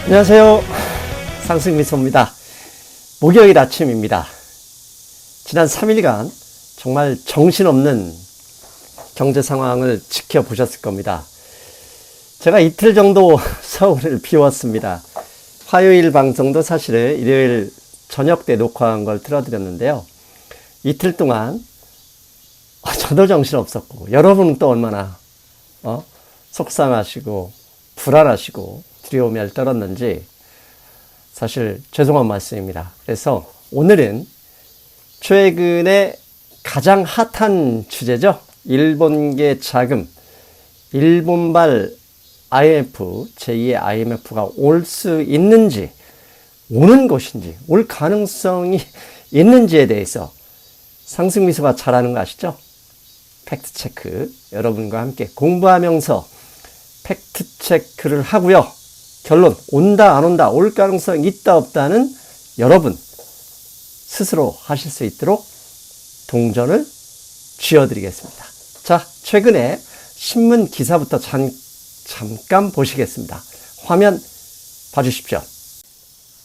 안녕하세요. 상승미소입니다. 목요일 아침입니다. 지난 3일간 정말 정신없는 경제 상황을 지켜보셨을 겁니다. 제가 이틀 정도 서울을 비웠습니다. 화요일 방송도 사실은 일요일 저녁 때 녹화한 걸 틀어드렸는데요. 이틀 동안 저도 정신없었고 여러분은 또 얼마나 속상하시고 불안하시고 두려움에 떨었는지 사실 죄송한 말씀입니다. 그래서 오늘은 최근에 가장 핫한 주제죠. 일본계 자금, 일본발 IMF, 제2의 IMF가 올 수 있는지, 오는 것인지, 올 가능성이 있는지에 대해서 상승미소가 잘하는 거 아시죠? 팩트체크 여러분과 함께 공부하면서 팩트체크를 하고요. 결론 온다 안 온다, 올 가능성 있다 없다는 여러분 스스로 하실 수 있도록 동전을 쥐어드리겠습니다. 자, 최근에 신문 기사부터 잠깐 보시겠습니다. 화면 봐주십시오.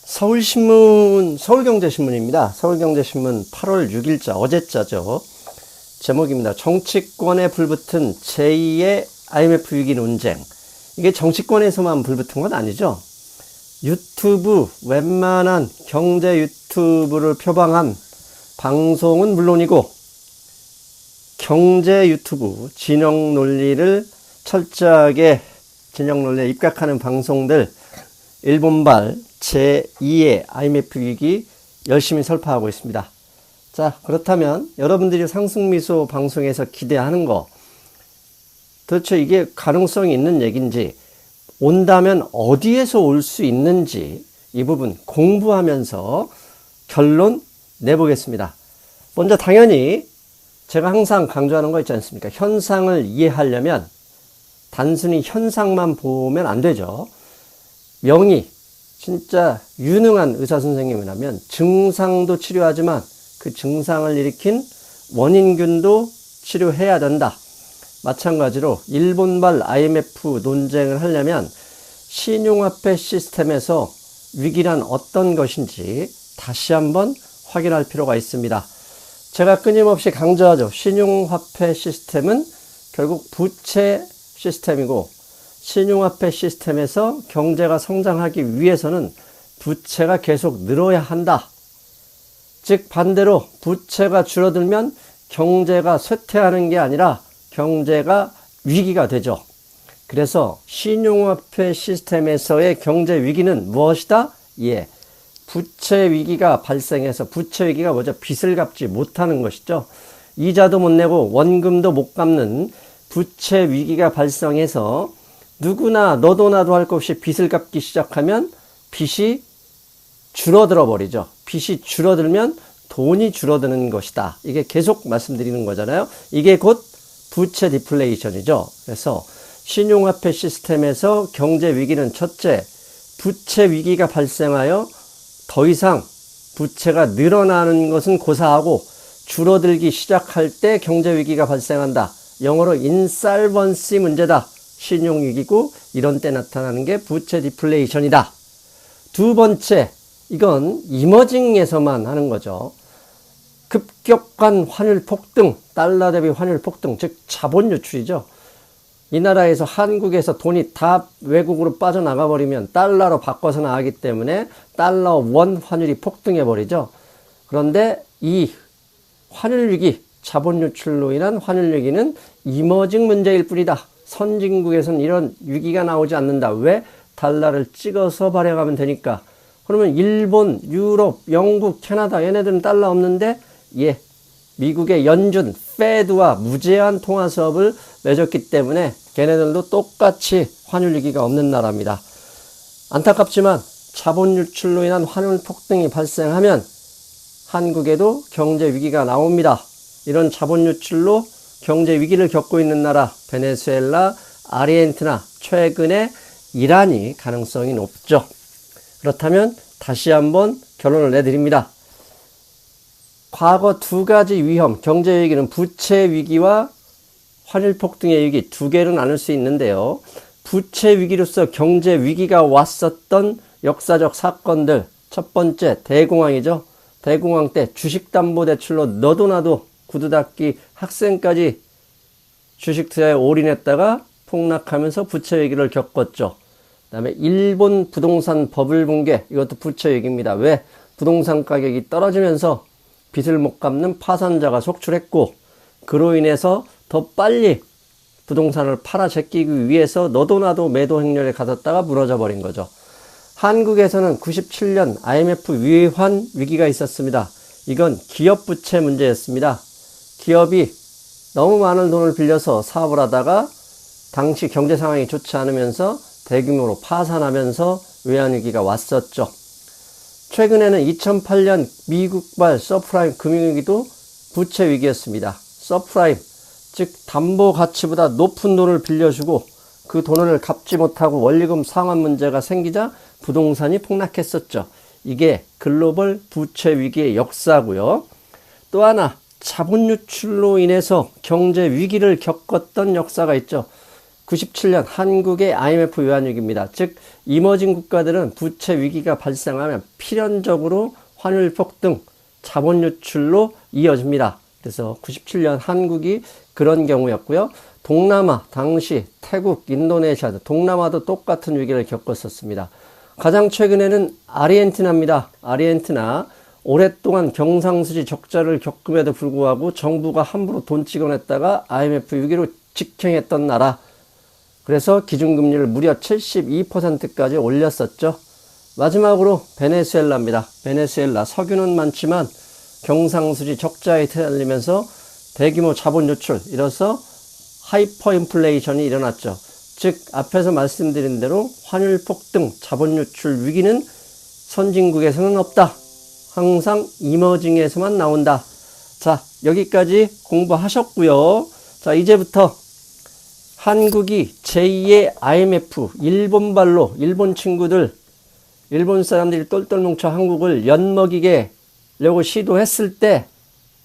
서울신문, 서울경제신문입니다. 서울경제신문 8월 6일자, 어제자죠. 제목입니다. 정치권에 불붙은 제2의 IMF 위기 논쟁. 이게 정치권에서만 불붙은 건 아니죠. 유튜브, 웬만한 경제 유튜브를 표방한 방송은 물론이고 경제 유튜브, 진영 논리를 철저하게 진영 논리에 입각하는 방송들, 일본발 제2의 IMF 위기 열심히 설파하고 있습니다. 자, 그렇다면 여러분들이 상승미소 방송에서 기대하는 거, 도대체 이게 가능성이 있는 얘기인지, 온다면 어디에서 올 수 있는지 이 부분 공부하면서 결론 내보겠습니다. 먼저 당연히 제가 항상 강조하는 거 있지 않습니까? 현상을 이해하려면 단순히 현상만 보면 안 되죠. 명의, 진짜 유능한 의사 선생님이라면 증상도 치료하지만 그 증상을 일으킨 원인균도 치료해야 된다. 마찬가지로 일본발 IMF 논쟁을 하려면 신용화폐 시스템에서 위기란 어떤 것인지 다시 한번 확인할 필요가 있습니다. 제가 끊임없이 강조하죠. 신용화폐 시스템은 결국 부채 시스템이고, 신용화폐 시스템에서 경제가 성장하기 위해서는 부채가 계속 늘어야 한다. 즉 반대로 부채가 줄어들면 경제가 쇠퇴하는 게 아니라 경제가 위기가 되죠. 그래서 신용화폐 시스템에서의 경제 위기는 무엇이다? 예, 부채 위기가 발생해서, 부채 위기가 뭐죠? 빚을 갚지 못하는 것이죠. 이자도 못 내고 원금도 못 갚는 부채 위기가 발생해서 누구나 너도 나도 할 것 없이 빚을 갚기 시작하면 빚이 줄어들어 버리죠. 빚이 줄어들면 돈이 줄어드는 것이다. 이게 계속 말씀드리는 거잖아요. 이게 곧 부채 디플레이션이죠. 그래서 신용화폐 시스템에서 경제 위기는 첫째, 부채 위기가 발생하여 더 이상 부채가 늘어나는 것은 고사하고 줄어들기 시작할 때 경제 위기가 발생한다. 영어로 인살번시 문제다. 신용위기고 이런 때 나타나는 게 부채 디플레이션이다. 두 번째, 이건 이머징에서만 하는 거죠. 급격한 환율 폭등, 달러 대비 환율 폭등, 즉 자본 유출이죠. 이 나라에서, 한국에서 돈이 다 외국으로 빠져나가 버리면 달러로 바꿔서 나가기 때문에 달러 원 환율이 폭등해 버리죠. 그런데 이 환율 위기, 자본 유출로 인한 환율 위기는 이머징 문제일 뿐이다. 선진국에서는 이런 위기가 나오지 않는다. 왜? 달러를 찍어서 발행하면 되니까. 그러면 일본, 유럽, 영국, 캐나다 얘네들은 달러 없는데, 예, 미국의 연준, 페드와 무제한 통화 수업을 맺었기 때문에 걔네들도 똑같이 환율 위기가 없는 나라입니다. 안타깝지만 자본 유출로 인한 환율 폭등이 발생하면 한국에도 경제 위기가 나옵니다. 이런 자본 유출로 경제 위기를 겪고 있는 나라, 베네수엘라, 아르헨티나, 최근에 이란이 가능성이 높죠. 그렇다면 다시 한번 결론을 내드립니다. 과거 두 가지 위험, 경제 위기는 부채 위기와 환율 폭등의 위기 두 개를 나눌 수 있는데요. 부채 위기로서 경제 위기가 왔었던 역사적 사건들, 첫 번째 대공황이죠. 대공황 때 주식담보대출로 너도나도 구두닦이 학생까지 주식 투자에 올인했다가 폭락하면서 부채 위기를 겪었죠. 그 다음에 일본 부동산 버블 붕괴, 이것도 부채 위기입니다. 왜? 부동산 가격이 떨어지면서 빚을 못 갚는 파산자가 속출했고, 그로 인해서 더 빨리 부동산을 팔아 제끼기 위해서 너도나도 매도 행렬에 가졌다가 무너져 버린 거죠. 한국에서는 97년 IMF 위환 위기가 있었습니다. 이건 기업 부채 문제였습니다. 기업이 너무 많은 돈을 빌려서 사업을 하다가 당시 경제 상황이 좋지 않으면서 대규모로 파산하면서 외환위기가 왔었죠. 최근에는 2008년 미국발 서프라임 금융위기도 부채 위기였습니다. 서프라임, 즉 담보 가치보다 높은 돈을 빌려주고 그 돈을 갚지 못하고 원리금 상환 문제가 생기자 부동산이 폭락했었죠. 이게 글로벌 부채 위기의 역사고요. 또 하나, 자본 유출로 인해서 경제 위기를 겪었던 역사가 있죠. 97년 한국의 IMF 외환위기입니다. 즉 이머징 국가들은 부채 위기가 발생하면 필연적으로 환율 폭등, 자본 유출로 이어집니다. 그래서 97년 한국이 그런 경우였고요. 동남아, 당시 태국, 인도네시아, 동남아도 똑같은 위기를 겪었었습니다. 가장 최근에는 아르헨티나입니다. 아르헨티나 오랫동안 경상수지 적자를 겪음에도 불구하고 정부가 함부로 돈 찍어냈다가 IMF 위기로 직행했던 나라. 그래서 기준금리를 무려 72%까지 올렸었죠. 마지막으로 베네수엘라입니다. 베네수엘라 석유는 많지만 경상수지 적자에 시달리면서 대규모 자본 유출, 이래서 하이퍼 인플레이션이 일어났죠. 즉 앞에서 말씀드린 대로 환율 폭등, 자본 유출 위기는 선진국에서는 없다. 항상 이머징에서만 나온다. 자, 여기까지 공부하셨고요. 자, 이제부터 한국이 제2의 IMF, 일본발로 일본 친구들, 일본 사람들이 똘똘 뭉쳐 한국을 엿먹이려고 시도했을 때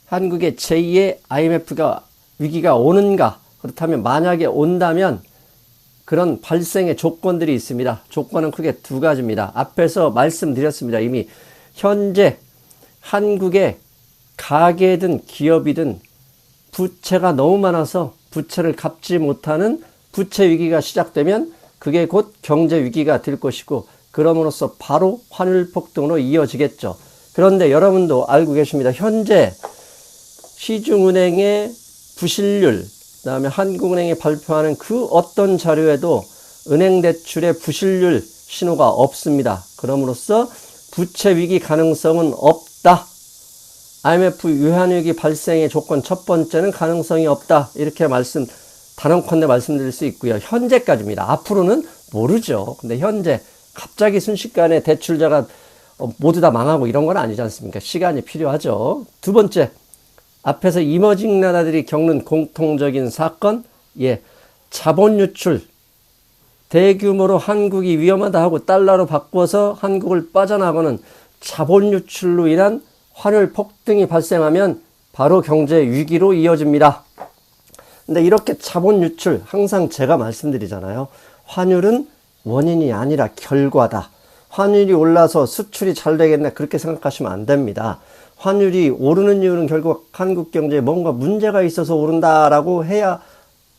한국의 제2의 IMF가 위기가 오는가? 그렇다면 만약에 온다면 그런 발생의 조건들이 있습니다. 조건은 크게 두 가지입니다. 앞에서 말씀드렸습니다. 이미 현재 한국의 가게든 기업이든 부채가 너무 많아서 부채를 갚지 못하는 부채 위기가 시작되면 그게 곧 경제 위기가 될 것이고, 그럼으로써 바로 환율 폭등으로 이어지겠죠. 그런데 여러분도 알고 계십니다. 현재 시중은행의 부실률, 그다음에 한국은행이 발표하는 그 어떤 자료에도 은행 대출의 부실률 신호가 없습니다. 그럼으로써 부채 위기 가능성은 없다. IMF 외환위기 발생의 조건 첫 번째는 가능성이 없다. 이렇게 단언컨대 말씀드릴 수 있고요. 현재까지입니다. 앞으로는 모르죠. 근데 현재 갑자기 순식간에 대출자가 모두 다 망하고 이런 건 아니지 않습니까? 시간이 필요하죠. 두 번째, 앞에서 이머징 나라들이 겪는 공통적인 사건, 자본 유출. 대규모로 한국이 위험하다 하고 달러로 바꿔서 한국을 빠져나가는 자본 유출로 인한 환율 폭등이 발생하면 바로 경제 위기로 이어집니다. 근데 이렇게 자본 유출, 항상 제가 말씀드리잖아요. 환율은 원인이 아니라 결과다. 환율이 올라서 수출이 잘 되겠네, 그렇게 생각하시면 안 됩니다. 환율이 오르는 이유는 결국 한국 경제에 뭔가 문제가 있어서 오른다라고 해야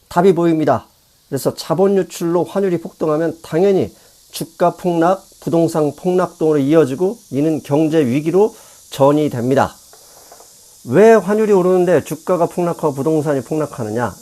답이 보입니다. 그래서 자본 유출로 환율이 폭등하면 당연히 주가 폭락, 부동산 폭락 등으로 이어지고, 이는 경제 위기로 전이 됩니다. 왜 환율이 오르는데 주가가 폭락하고 부동산이 폭락하느냐?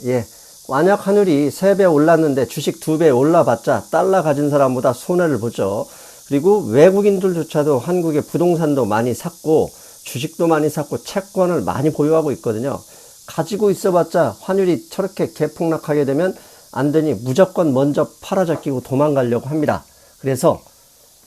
만약 환율이 3배 올랐는데 주식 2배 올라봤자 달러 가진 사람보다 손해를 보죠. 그리고 외국인들조차도 한국의 부동산도 많이 샀고 주식도 많이 샀고 채권을 많이 보유하고 있거든요. 가지고 있어봤자 환율이 저렇게 개폭락하게 되면 안 되니 무조건 먼저 팔아잡히고 도망가려고 합니다. 그래서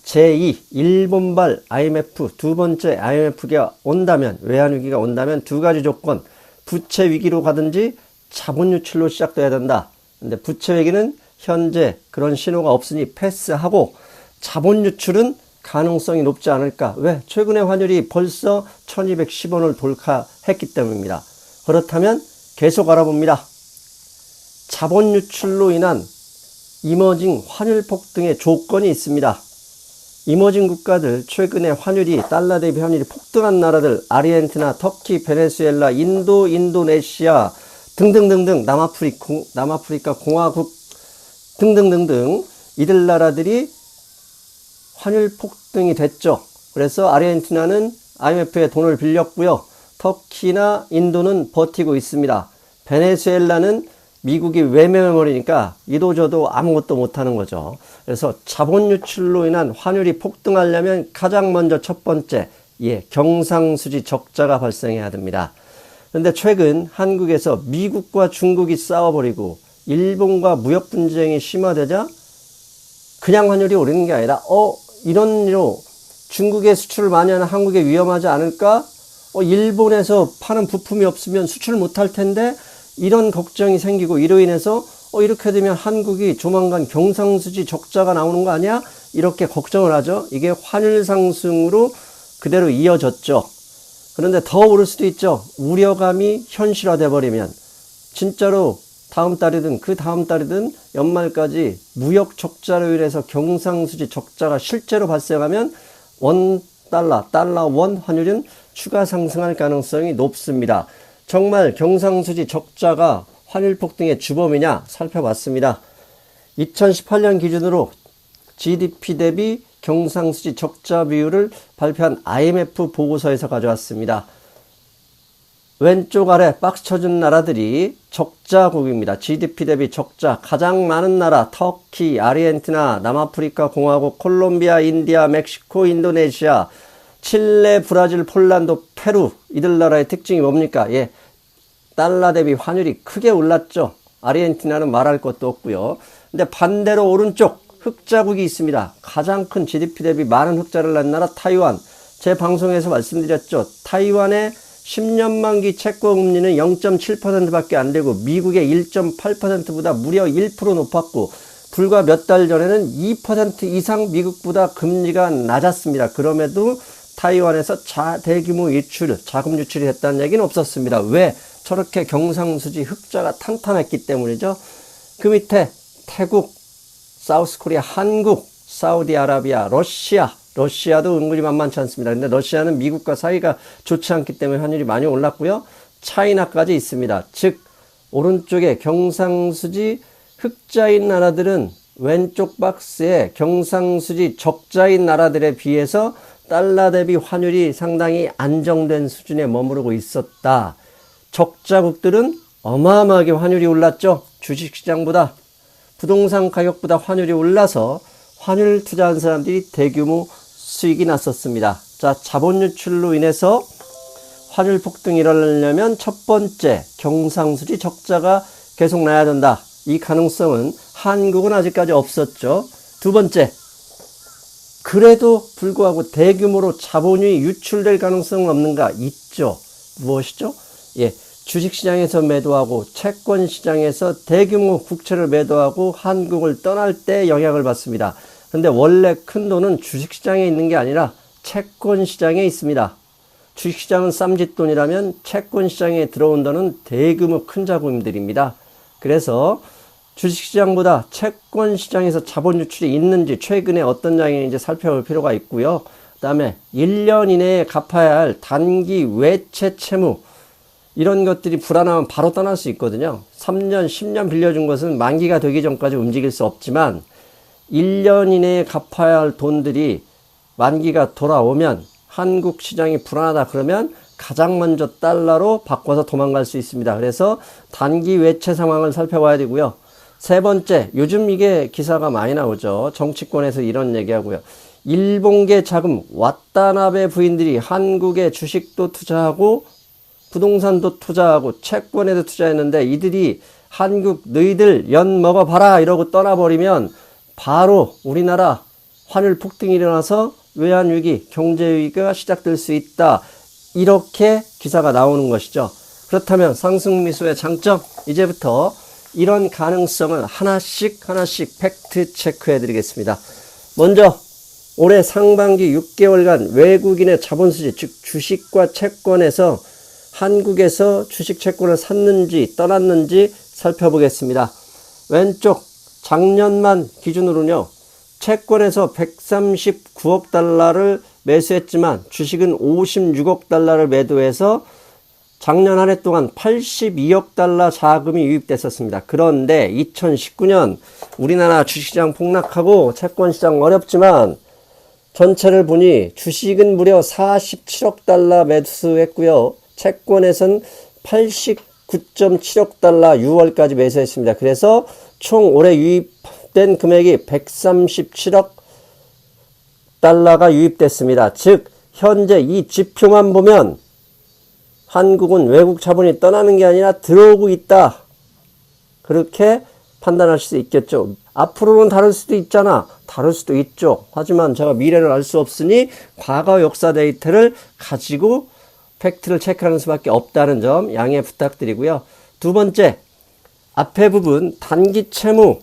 제2 일본발 IMF, 두 번째 IMF가 온다면, 외환위기가 온다면 두 가지 조건, 부채 위기로 가든지 자본 유출로 시작돼야 된다. 근데 부채 위기는 현재 그런 신호가 없으니 패스하고, 자본 유출은 가능성이 높지 않을까. 왜? 최근에 환율이 벌써 1210원을 돌파했기 때문입니다. 그렇다면 계속 알아봅니다. 자본 유출로 인한 이머징 환율 폭등의 조건이 있습니다. 이머징 국가들 최근에 환율이 달러 대비 환율이 폭등한 나라들 아르헨티나, 터키, 베네수엘라, 인도, 인도네시아 등등등등 남아프리카 공화국 등등등등 이들 나라들이 환율 폭등이 됐죠. 그래서 아르헨티나는 IMF에 돈을 빌렸고요. 터키나 인도는 버티고 있습니다. 베네수엘라는 미국이 외면해버리니까 이도저도 아무것도 못하는 거죠. 그래서 자본 유출로 인한 환율이 폭등하려면 가장 먼저 첫 번째, 경상수지 적자가 발생해야 됩니다. 그런데 최근 한국에서 미국과 중국이 싸워버리고 일본과 무역 분쟁이 심화되자 그냥 환율이 오르는 게 아니라 이런 일로 중국에 수출을 많이 하는 한국에 위험하지 않을까? 일본에서 파는 부품이 없으면 수출 못할 텐데 이런 걱정이 생기고 이로 인해서 이렇게 되면 한국이 조만간 경상수지 적자가 나오는 거 아니야? 이렇게 걱정을 하죠. 이게 환율 상승으로 그대로 이어졌죠. 그런데 더 오를 수도 있죠. 우려감이 현실화돼 버리면 진짜로 다음 달이든 그 다음 달이든 연말까지 무역 적자로 인해서 경상수지 적자가 실제로 발생하면 달러 원 환율은 추가 상승할 가능성이 높습니다. 정말 경상수지 적자가 환율 폭등의 주범이냐 살펴봤습니다. 2018년 기준으로 GDP 대비 경상수지 적자 비율을 발표한 IMF 보고서에서 가져왔습니다. 왼쪽 아래 박스 쳐준 나라들이 적자국입니다. GDP 대비 적자 가장 많은 나라 터키, 아르헨티나, 남아프리카 공화국, 콜롬비아, 인디아, 멕시코, 인도네시아, 칠레, 브라질, 폴란드, 페루 이들 나라의 특징이 뭡니까? 달러 대비 환율이 크게 올랐죠. 아르헨티나는 말할 것도 없고요. 근데 반대로 오른쪽 흑자국이 있습니다. 가장 큰 GDP 대비 많은 흑자를 낸 나라 타이완. 제 방송에서 말씀드렸죠. 타이완의 10년 만기 채권 금리는 0.7%밖에 안 되고 미국의 1.8%보다 무려 1% 높았고 불과 몇 달 전에는 2% 이상 미국보다 금리가 낮았습니다. 그럼에도 타이완에서 대규모 자금 유출이 됐다는 얘기는 없었습니다. 왜? 저렇게 경상수지 흑자가 탄탄했기 때문이죠. 그 밑에 태국, 사우스코리아, 한국, 사우디아라비아, 러시아도 은근히 만만치 않습니다. 근데 러시아는 미국과 사이가 좋지 않기 때문에 환율이 많이 올랐고요. 차이나까지 있습니다. 즉 오른쪽에 경상수지 흑자인 나라들은 왼쪽 박스에 경상수지 적자인 나라들에 비해서 달러 대비 환율이 상당히 안정된 수준에 머무르고 있었다. 적자국들은 어마어마하게 환율이 올랐죠. 주식시장보다 부동산 가격보다 환율이 올라서 환율 투자한 사람들이 대규모 수익이 났었습니다. 자, 자본 유출로 인해서 환율 폭등이 일어나려면 첫 번째 경상수지 적자가 계속 나야 된다. 이 가능성은 한국은 아직까지 없었죠. 두 번째, 그래도 불구하고 대규모로 자본이 유출될 가능성은 없는가? 있죠. 무엇이죠? 주식시장에서 매도하고 채권시장에서 대규모 국채를 매도하고 한국을 떠날 때 영향을 받습니다. 근데 원래 큰 돈은 주식시장에 있는 게 아니라 채권시장에 있습니다. 주식시장은 쌈짓돈이라면 채권시장에 들어온 돈은 대규모 큰 자금들입니다. 그래서 주식시장보다 채권시장에서 자본 유출이 있는지 최근에 어떤 장면인지 살펴볼 필요가 있고요. 그 다음에 1년 이내에 갚아야 할 단기 외채 채무 이런 것들이 불안하면 바로 떠날 수 있거든요. 3년, 10년 빌려준 것은 만기가 되기 전까지 움직일 수 없지만 1년 이내에 갚아야 할 돈들이 만기가 돌아오면 한국 시장이 불안하다 그러면 가장 먼저 달러로 바꿔서 도망갈 수 있습니다. 그래서 단기 외채 상황을 살펴봐야 되고요. 세 번째, 요즘 이게 기사가 많이 나오죠. 정치권에서 이런 얘기하고요. 일본계 자금 와타나베 부인들이 한국에 주식도 투자하고 부동산도 투자하고 채권에도 투자했는데 이들이 한국 너희들 연 먹어봐라 이러고 떠나버리면 바로 우리나라 환율 폭등이 일어나서 외환위기, 경제위기가 시작될 수 있다. 이렇게 기사가 나오는 것이죠. 그렇다면 상승미수의 장점, 이제부터 이런 가능성을 하나씩 팩트 체크해 드리겠습니다. 먼저 올해 상반기 6개월간 외국인의 자본수지, 즉 주식과 채권에서 한국에서 주식 채권을 샀는지 떠났는지 살펴보겠습니다. 왼쪽 작년만 기준으로는요. 채권에서 139억 달러를 매수했지만 주식은 56억 달러를 매도해서 작년 한 해 동안 82억 달러 자금이 유입됐었습니다. 그런데 2019년 우리나라 주식시장 폭락하고 채권시장 어렵지만 전체를 보니 주식은 무려 47억 달러 매수했고요. 채권에선 89.7억 달러 6월까지 매수했습니다. 그래서 총 올해 유입된 금액이 137억 달러가 유입됐습니다. 즉 현재 이 지표만 보면 한국은 외국 자본이 떠나는 게 아니라 들어오고 있다. 그렇게 판단하실 수 있겠죠. 앞으로는 다를 수도 있잖아. 다를 수도 있죠. 하지만 제가 미래를 알 수 없으니 과거 역사 데이터를 가지고 팩트를 체크하는 수밖에 없다는 점 양해 부탁드리고요. 두 번째, 앞에 부분 단기 채무,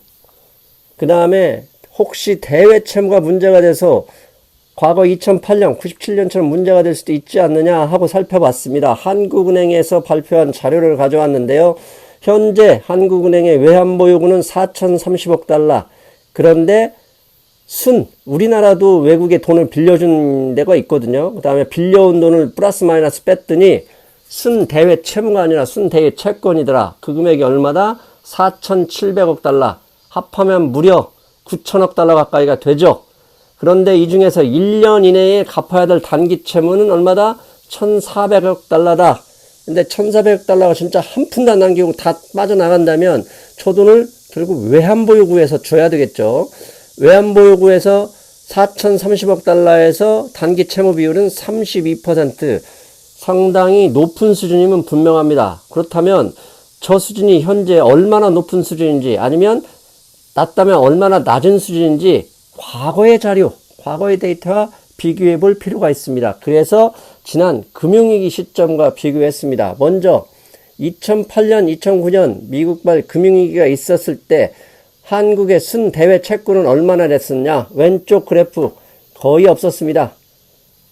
그 다음에 혹시 대외 채무가 문제가 돼서 과거 2008년, 97년처럼 문제가 될 수도 있지 않느냐 하고 살펴봤습니다. 한국은행에서 발표한 자료를 가져왔는데요. 현재 한국은행의 외환보유고는 4,030억 달러. 그런데 우리나라도 외국에 돈을 빌려준 데가 있거든요. 그 다음에 빌려온 돈을 플러스 마이너스 뺐더니 대외 채무가 아니라 대외 채권이더라. 그 금액이 얼마다? 4,700억 달러. 합하면 무려 9천억 달러 가까이가 되죠. 그런데 이 중에서 1년 이내에 갚아야 될 단기 채무는 얼마다? 1,400억 달러다. 근데 1,400억 달러가 진짜 한 푼도 안 남기고 다 빠져나간다면 저 돈을 결국 외환보유고에서 줘야 되겠죠. 외환보유고에서 4,030억 달러에서 단기 채무 비율은 32%. 상당히 높은 수준이면 분명합니다. 그렇다면 저 수준이 현재 얼마나 높은 수준인지 아니면 낮다면 얼마나 낮은 수준인지 과거의 자료, 과거의 데이터와 비교해 볼 필요가 있습니다. 그래서 지난 금융위기 시점과 비교했습니다. 먼저 2008년, 2009년 미국발 금융위기가 있었을 때 한국의 순대외 채권은 얼마나 됐었냐? 왼쪽 그래프 거의 없었습니다.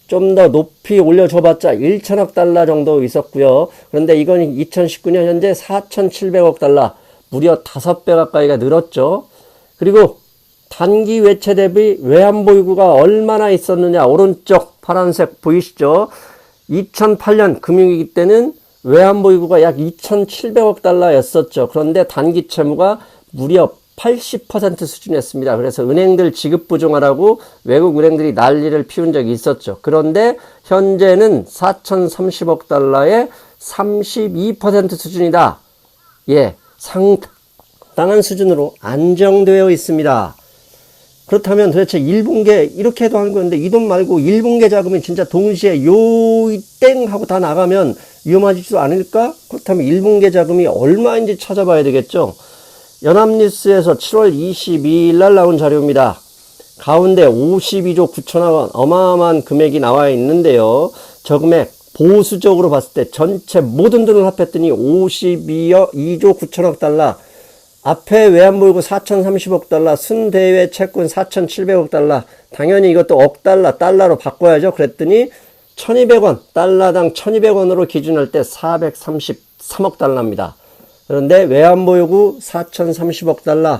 좀 더 높이 올려줘봤자 1천억 달러 정도 있었고요. 그런데 이건 2019년 현재 4,700억 달러, 무려 5배 가까이가 늘었죠. 그리고 단기 외채 대비 외환보유고가 얼마나 있었느냐. 오른쪽 파란색 보이시죠? 2008년 금융위기 때는 외환보유고가 약 2,700억 달러였었죠. 그런데 단기 채무가 무려 80% 수준이었습니다. 그래서 은행들 지급부정하라고 외국 은행들이 난리를 피운 적이 있었죠. 그런데 현재는 4,030억 달러의 32% 수준이다. 예, 상당한 수준으로 안정되어 있습니다. 그렇다면 도대체 1분기 이렇게 해도 하는 건데 이 돈 말고 1분기 자금이 진짜 동시에 요땡 하고 다 나가면 위험하지도 않을까? 그렇다면 1분기 자금이 얼마인지 찾아봐야 되겠죠. 연합뉴스에서 7월 22일 날 나온 자료입니다. 가운데 52조 9천억 원 어마어마한 금액이 나와 있는데요. 저 금액 보수적으로 봤을 때 전체 모든 돈을 합했더니 52조 9천억 달러, 앞에 외환보유고 4,030억 달러, 순대외 채권 4,700억 달러, 당연히 이것도 억 달러, 달러로 바꿔야죠. 그랬더니 1,200원, 달러당 1,200원으로 기준할 때 433억 달러입니다. 그런데 외환보유고 4,030억 달러,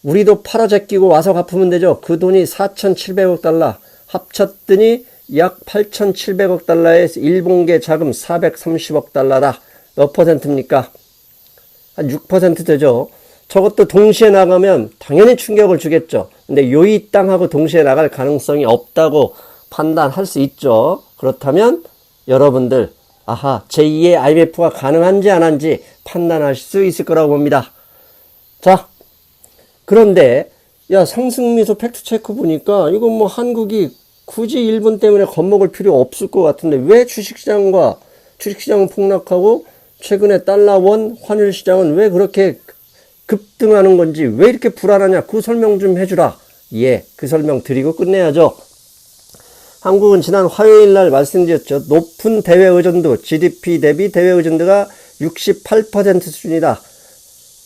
우리도 팔아 제끼고 와서 갚으면 되죠. 그 돈이 4,700억 달러, 합쳤더니 약 8,700억 달러에 1분기 자금 430억 달러다. 몇 퍼센트입니까? 한 6% 되죠. 저것도 동시에 나가면 당연히 충격을 주겠죠. 근데 요이 땅하고 동시에 나갈 가능성이 없다고 판단할 수 있죠. 그렇다면 여러분들 아하, 제2의 IMF가 가능한지 안 한지 판단하실 수 있을 거라고 봅니다. 자, 그런데 야, 상승미소 팩트체크 보니까 이건 뭐 한국이 굳이 일본 때문에 겁먹을 필요 없을 것 같은데 왜 주식시장은 폭락하고 최근에 달러원 환율시장은 왜 그렇게 급등하는 건지, 왜 이렇게 불안하냐, 그 설명 좀 해주라. 예, 그 설명 드리고 끝내야죠. 한국은 지난 화요일 날 말씀드렸죠. 높은 대외 의존도, GDP 대비 대외 의존도가 68% 수준이다.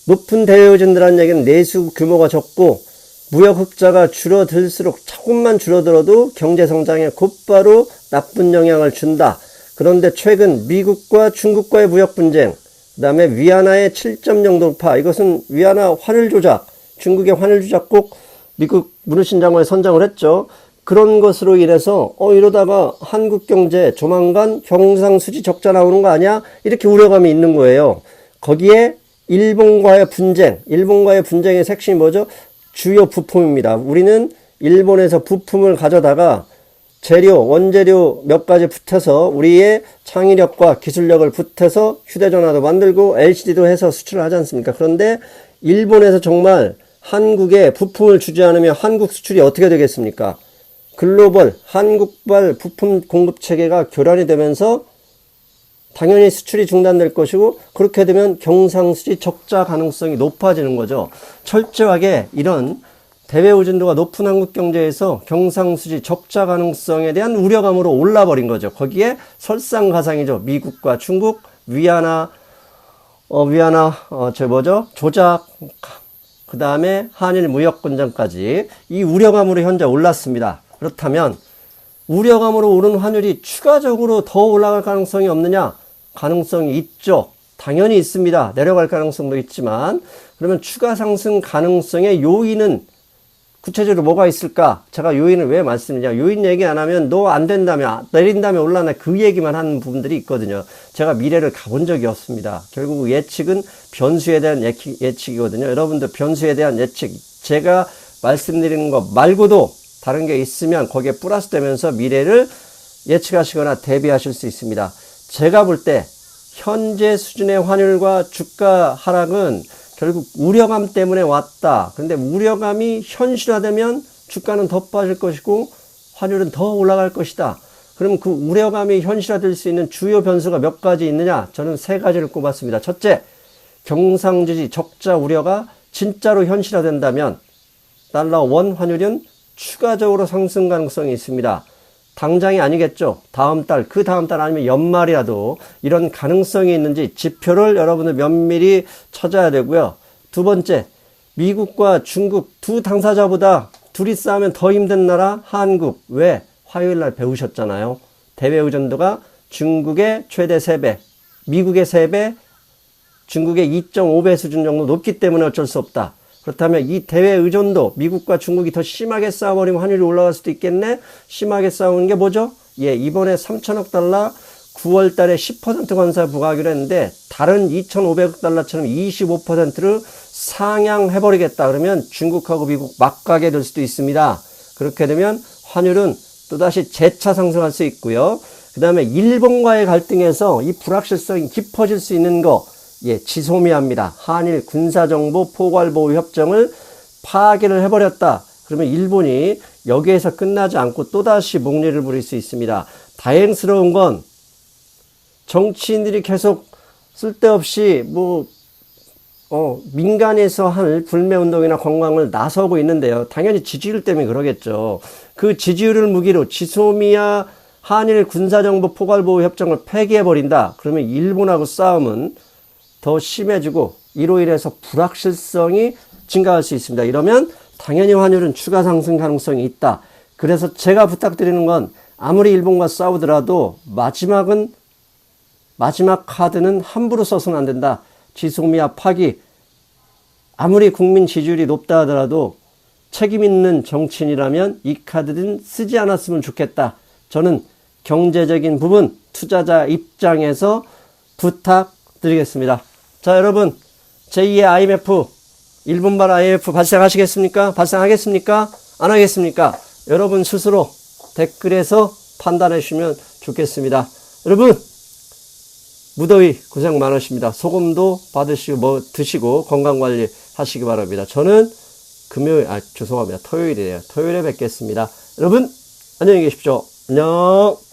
높은 대외 의존도라는 얘기는 내수 규모가 적고 무역 흑자가 줄어들수록 조금만 줄어들어도 경제 성장에 곧바로 나쁜 영향을 준다. 그런데 최근 미국과 중국과의 무역 분쟁, 그 다음에 위안화의 7.0 돌파, 이것은 위안화 환율 조작, 중국의 환율 조작 꼭 미국 문우신 장관이 선정을 했죠. 그런 것으로 인해서 이러다가 한국 경제 조만간 경상수지 적자 나오는 거 아니야? 이렇게 우려감이 있는 거예요. 거기에 일본과의 분쟁의 핵심이 뭐죠? 주요 부품입니다. 우리는 일본에서 부품을 가져다가 원재료 몇 가지 붙여서 우리의 창의력과 기술력을 붙여서 휴대전화도 만들고 LCD도 해서 수출을 하지 않습니까? 그런데 일본에서 정말 한국에 부품을 주지 않으면 한국 수출이 어떻게 되겠습니까? 글로벌 한국발 부품 공급 체계가 교란이 되면서 당연히 수출이 중단될 것이고, 그렇게 되면 경상수지 적자 가능성이 높아지는 거죠. 철저하게 이런 대외 의존도가 높은 한국 경제에서 경상수지 적자 가능성에 대한 우려감으로 올라버린 거죠. 거기에 설상가상이죠. 미국과 중국, 조작, 그 다음에 한일 무역분쟁까지 이 우려감으로 현재 올랐습니다. 그렇다면 우려감으로 오른 환율이 추가적으로 더 올라갈 가능성이 없느냐? 가능성이 있죠. 당연히 있습니다. 내려갈 가능성도 있지만, 그러면 추가 상승 가능성의 요인은 구체적으로 뭐가 있을까? 제가 요인을 왜 말씀드리냐? 요인 얘기 안 하면 너 안 된다며, 내린 다음에 올라나 그 얘기만 하는 부분들이 있거든요. 제가 미래를 가본 적이 없습니다. 결국 예측은 변수에 대한 예측이거든요. 여러분도 변수에 대한 예측, 제가 말씀드리는 것 말고도 다른 게 있으면 거기에 플러스 되면서 미래를 예측하시거나 대비하실 수 있습니다. 제가 볼 때 현재 수준의 환율과 주가 하락은 결국 우려감 때문에 왔다. 그런데 우려감이 현실화되면 주가는 더 빠질 것이고 환율은 더 올라갈 것이다. 그럼 그 우려감이 현실화될 수 있는 주요 변수가 몇 가지 있느냐? 저는 세 가지를 꼽았습니다. 첫째, 경상수지 적자 우려가 진짜로 현실화된다면 달러 원 환율은 추가적으로 상승 가능성이 있습니다. 당장이 아니겠죠. 다음 달, 그 다음 달 아니면 연말이라도 이런 가능성이 있는지 지표를 여러분들 면밀히 찾아야 되고요. 두 번째, 미국과 중국 두 당사자보다 둘이 싸우면 더 힘든 나라 한국. 왜? 화요일 날 배우셨잖아요. 대외 의존도가 중국의 최대 3배, 미국의 3배, 중국의 2.5배 수준 정도 높기 때문에 어쩔 수 없다. 그렇다면 이 대외 의존도, 미국과 중국이 더 심하게 싸워버리면 환율이 올라갈 수도 있겠네? 심하게 싸우는 게 뭐죠? 이번에 3천억 달러 9월 달에 10% 관세 부과하기로 했는데, 다른 2,500억 달러처럼 25%를 상향해버리겠다. 그러면 중국하고 미국 막가게 될 수도 있습니다. 그렇게 되면 환율은 또다시 재차 상승할 수 있고요. 그 다음에 일본과의 갈등에서 이 불확실성이 깊어질 수 있는 거, 지소미아입니다. 한일 군사정보 포괄보호 협정을 파기를 해버렸다. 그러면 일본이 여기에서 끝나지 않고 또다시 목리를 부릴 수 있습니다. 다행스러운 건 정치인들이 계속 쓸데없이 민간에서 할 불매운동이나 관광을 나서고 있는데요. 당연히 지지율 때문에 그러겠죠. 그 지지율을 무기로 지소미아 한일 군사정보 포괄보호 협정을 폐기해버린다. 그러면 일본하고 싸움은 더 심해지고 이로 인해서 불확실성이 증가할 수 있습니다. 이러면 당연히 환율은 추가 상승 가능성이 있다. 그래서 제가 부탁드리는 건 아무리 일본과 싸우더라도 마지막 카드는 함부로 써서는 안 된다. 지소미아 파기, 아무리 국민 지지율이 높다 하더라도 책임 있는 정치인이라면 이 카드는 쓰지 않았으면 좋겠다. 저는 경제적인 부분, 투자자 입장에서 부탁드리겠습니다. 자, 여러분, 제2의 IMF, 일본발 IMF 발생하시겠습니까? 발생하겠습니까? 안 하겠습니까? 여러분 스스로 댓글에서 판단해 주시면 좋겠습니다. 여러분, 무더위 고생 많으십니다. 소금도 받으시고 드시고 건강관리 하시기 바랍니다. 저는 토요일이네요. 토요일에 뵙겠습니다. 여러분, 안녕히 계십시오. 안녕.